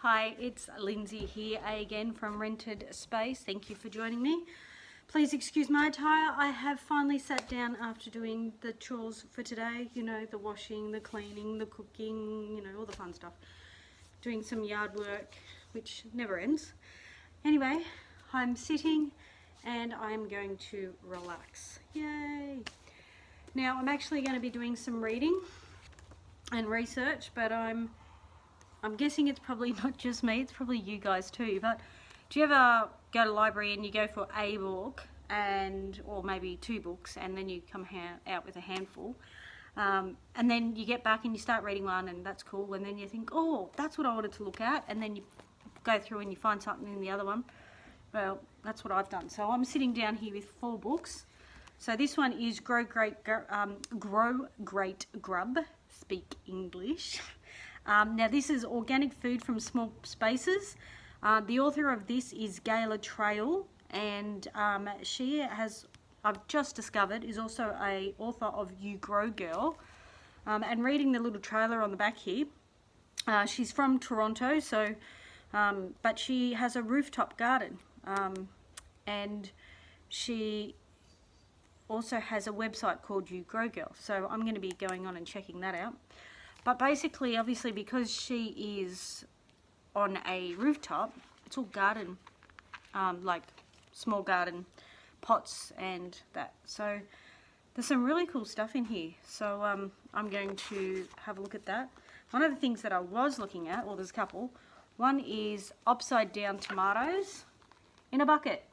Hi, it's Lindsay here again from Rented Space. Thank you for joining me. Please excuse my attire. I have finally sat down after doing the chores for today. You know, the washing, the cleaning, the cooking, you know, all the fun stuff. Doing some yard work, which never ends. Anyway, I'm sitting and I'm going to relax. Yay! Now, I'm actually going to be doing some reading and research, but I'm guessing it's probably not just me, it's probably you guys too. But do you ever go to the library and you go for a book or maybe two books, and then you come out with a handful, and then you get back and you start reading one and that's cool, and then you think, oh, that's what I wanted to look at, and then you go through and you find something in the other one. Well, that's what I've done. So I'm sitting down here with 4 books. So this one is Grow Great Grub, Speak English. Now this is organic food from small spaces. The author of this is Gayla Trail, and she has, I've just discovered, is also a author of You Grow Girl. And reading the little trailer on the back here, she's from Toronto, so but she has a rooftop garden, and she also has a website called You Grow Girl. So I'm going to be going on and checking that out. But basically, obviously, because she is on a rooftop, it's all garden, like small garden pots and that. So there's some really cool stuff in here. So I'm going to have a look at that. One of the things that I was looking at, well, there's a couple. One is upside down tomatoes in a bucket.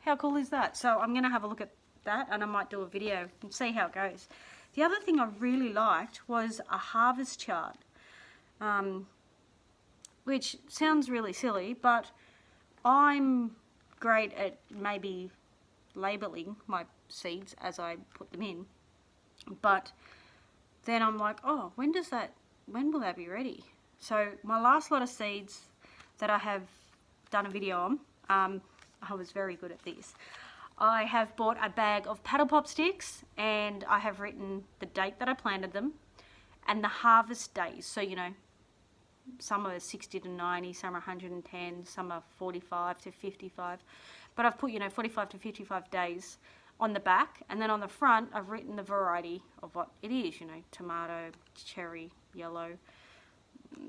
How cool is that? So I'm going to have a look at that, and I might do a video and see how it goes. The other thing I really liked was a harvest chart, which sounds really silly, but I'm great at maybe labeling my seeds as I put them in. But then I'm like, oh, when will that be ready? So my last lot of seeds that I have done a video on, I was very good at this. I have bought a bag of paddle pop sticks, and I have written the date that I planted them and the harvest days. So, you know, some are 60 to 90, some are 110, some are 45 to 55. But I've put, you know, 45 to 55 days on the back, and then on the front I've written the variety of what it is, you know, tomato, cherry, yellow,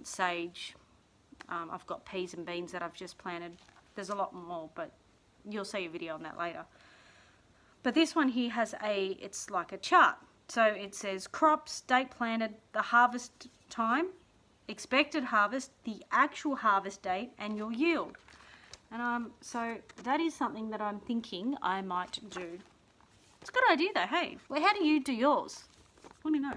sage. I've got peas and beans that I've just planted. There's a lot more, but you'll see a video on that later. But this one here has it's like a chart. So it says crops, date planted, the harvest time, expected harvest, the actual harvest date, and your yield. And so that is something that I'm thinking I might do. It's a good idea though, hey? Well, how do you do yours? Let me know.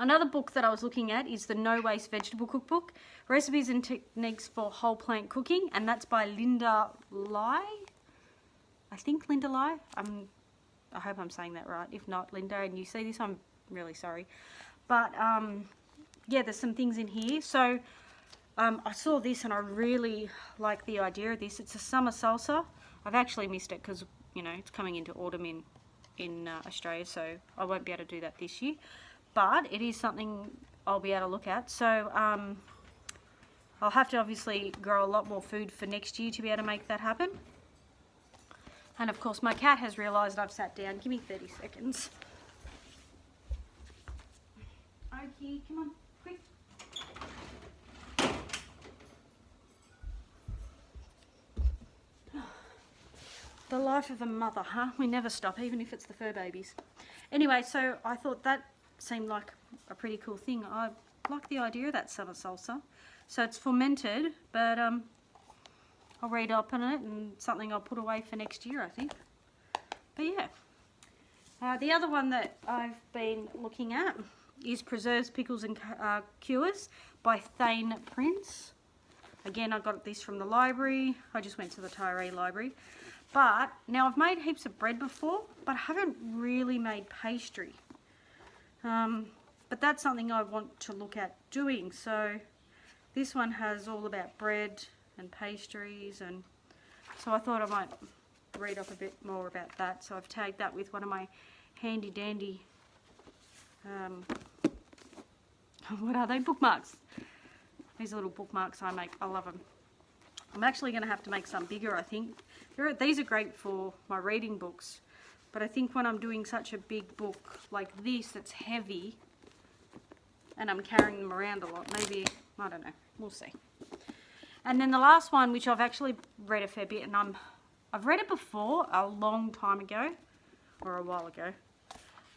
Another book that I was looking at is the No Waste Vegetable Cookbook, Recipes and Techniques for Whole Plant Cooking, and that's by Linda Lai. I think Linda Lai. I hope I'm saying that right. If not, Linda, and you see this, I'm really sorry. But yeah, there's some things in here. So I saw this and I really like the idea of this. It's a summer salsa. I've actually missed it because, you know, it's coming into autumn in Australia, so I won't be able to do that this year. But it is something I'll be able to look at. So I'll have to obviously grow a lot more food for next year to be able to make that happen. And of course my cat has realised I've sat down. Give me 30 seconds. Okay, come on, quick. The life of a mother, huh? We never stop, even if it's the fur babies. Anyway, so I thought that seemed like a pretty cool thing. I like the idea of that summer salsa. So it's fermented, but I'll read up on it, and something I'll put away for next year, I think. But yeah. The other one that I've been looking at is Preserves, Pickles and Cures by Thane Prince. Again, I got this from the library. I just went to the Tyree library. But now I've made heaps of bread before, but I haven't really made pastry. But that's something I want to look at doing. So this one has all about bread and pastries, and so I thought I might read up a bit more about that. So I've tagged that with one of my handy dandy what are they, bookmarks. These little bookmarks I make, I love them. I'm actually going to have to make some bigger, I think. These are great for my reading books, but I think when I'm doing such a big book like this that's heavy and I'm carrying them around a lot, maybe, I don't know, we'll see. And then the last one, which I've actually read a fair bit, and I've read it before a long time ago, or a while ago,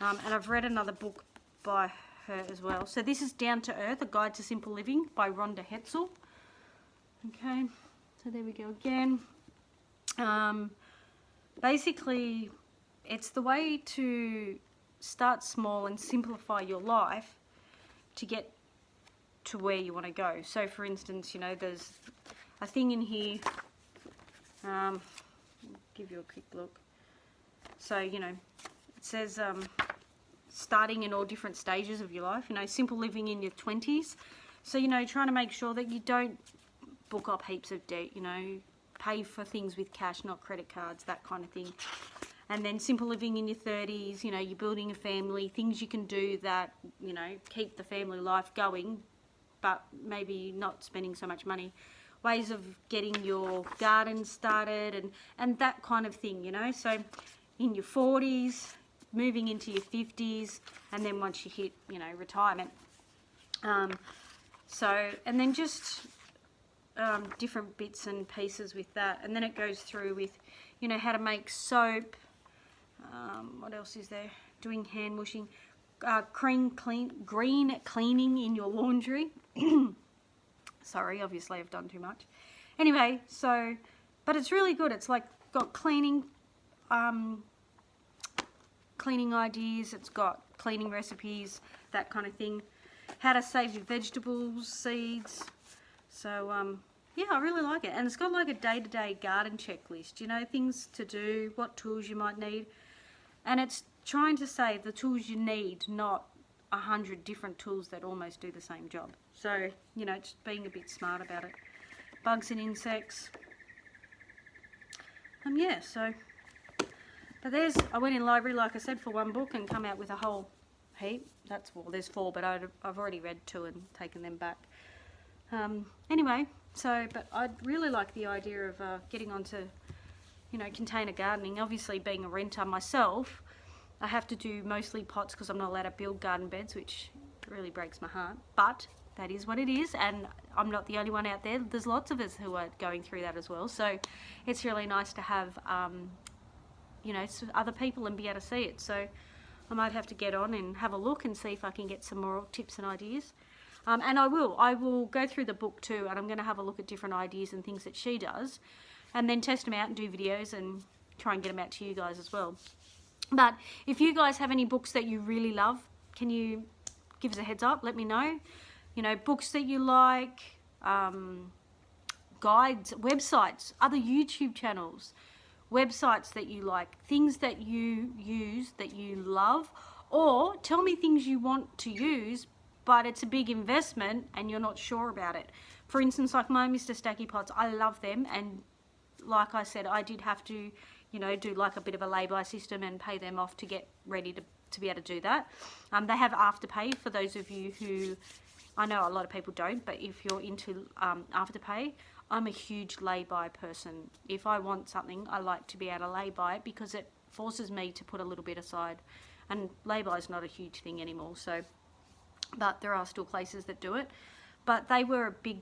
and I've read another book by her as well. So this is Down to Earth, A Guide to Simple Living by Rhonda Hetzel. Okay, so there we go again. Basically, it's the way to start small and simplify your life to get to where you want to go. So for instance, you know, there's a thing in here, I'll give you a quick look. So, you know, it says starting in all different stages of your life, you know, simple living in your 20s. So, you know, trying to make sure that you don't book up heaps of debt, you know, pay for things with cash, not credit cards, that kind of thing. And then simple living in your 30s, you know, you're building a family, things you can do that, you know, keep the family life going, but maybe not spending so much money. Ways of getting your garden started and that kind of thing, you know. So in your 40s, moving into your 50s, and then once you hit, you know, retirement. So, and then just different bits and pieces with that. And then it goes through with, you know, how to make soap. What else is there? Doing hand washing. Green cleaning in your laundry. Sorry, obviously I've done too much. Anyway, so, but it's really good. It's like got cleaning ideas. It's got cleaning recipes, that kind of thing. How to save your vegetables, seeds. So, yeah, I really like it. And it's got like a day-to-day garden checklist, you know, things to do, what tools you might need. And it's trying to say the tools you need, not 100 different tools that almost do the same job. So, you know, just being a bit smart about it. Bugs and insects. Yeah, so, but I went in library, like I said, for one book and come out with a whole heap. That's 4, there's 4, but I've already read 2 and taken them back. Anyway, so, but I really like the idea of getting onto, you know, container gardening. Obviously, being a renter myself, I have to do mostly pots because I'm not allowed to build garden beds, which really breaks my heart. But that is what it is, and I'm not the only one out there. There's lots of us who are going through that as well. So it's really nice to have, you know, other people and be able to see it. So I might have to get on and have a look and see if I can get some more tips and ideas. And I will go through the book too, and I'm going to have a look at different ideas and things that she does, and then test them out and do videos and try and get them out to you guys as well. But if you guys have any books that you really love, can you give us a heads up? Let me know. You know, books that you like, guides, websites, other YouTube channels, websites that you like, things that you use that you love, or tell me things you want to use but it's a big investment and you're not sure about it. For instance, like my Mr. Stacky pots, I love them, and like I said, I did have to, you know, do like a bit of a lay-by system and pay them off to get ready to be able to do that. They have Afterpay for those of you who, I know a lot of people don't, but if you're into Afterpay, I'm a huge lay-by person. If I want something, I like to be able to lay-by it because it forces me to put a little bit aside. And lay-by is not a huge thing anymore, so, but there are still places that do it. But they were a big,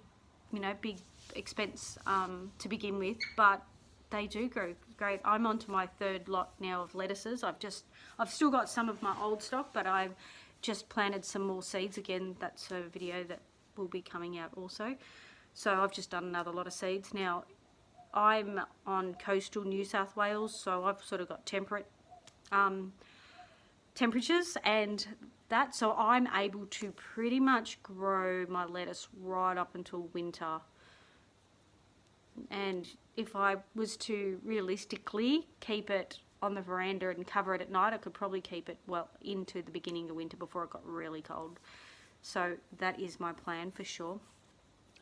you know, big expense to begin with, but they do grow great. I'm onto my third lot now of lettuces. I've still got some of my old stock, but I've just planted some more seeds again. That's a video that will be coming out also. So I've just done another lot of seeds. Now, I'm on coastal New South Wales, so I've sort of got temperate temperatures and that, so I'm able to pretty much grow my lettuce right up until winter. And if I was to realistically keep it on the veranda and cover it at night, I could probably keep it well into the beginning of winter before it got really cold. So that is my plan for sure.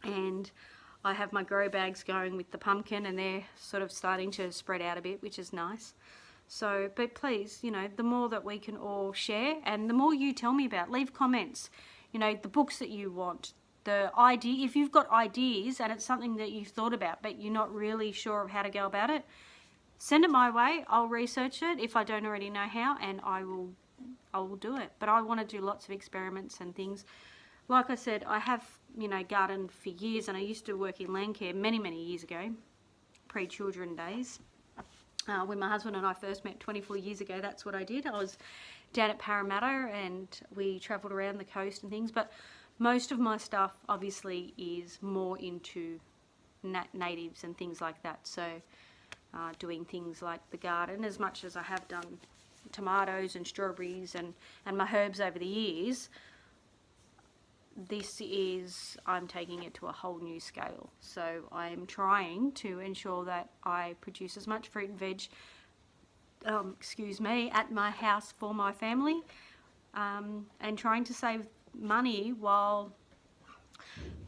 And I have my grow bags going with the pumpkin, and they're sort of starting to spread out a bit, which is nice. So, but please, you know, the more that we can all share, and the more you tell me about, leave comments, you know, the books that you want, the idea, if you've got ideas and it's something that you've thought about but you're not really sure of how to go about it, send it my way. I'll research it if I don't already know how, and I will do it. But I want to do lots of experiments and things. Like I said, I have, you know, gardened for years, and I used to work in land care many years ago, pre-children days. When my husband and I first met 24 years ago, that's what I did. I was down at Parramatta and we travelled around the coast and things, but most of my stuff obviously is more into natives and things like that. So doing things like the garden, as much as I have done tomatoes and strawberries and my herbs over the years, this is, I'm taking it to a whole new scale. So I'm trying to ensure that I produce as much fruit and veg, at my house for my family, and trying to save money while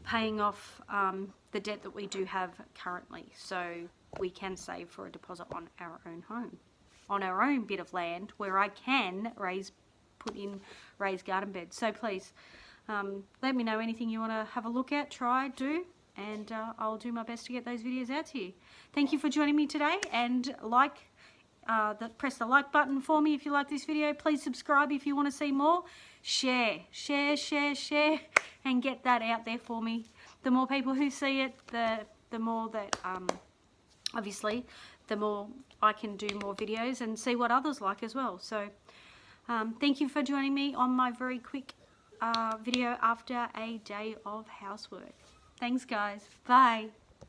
paying off the debt that we do have currently, so we can save for a deposit on our own home, on our own bit of land where I can put in raised garden beds. So please, let me know anything you want to have a look at, try, do, and I'll do my best to get those videos out to you. Thank you for joining me today, and press the like button for me if you like this video. Please subscribe if you want to see more. Share, and get that out there for me. The more people who see it, the more that, obviously, the more I can do more videos and see what others like as well. So, thank you for joining me on my very quick video after a day of housework. Thanks guys. Bye.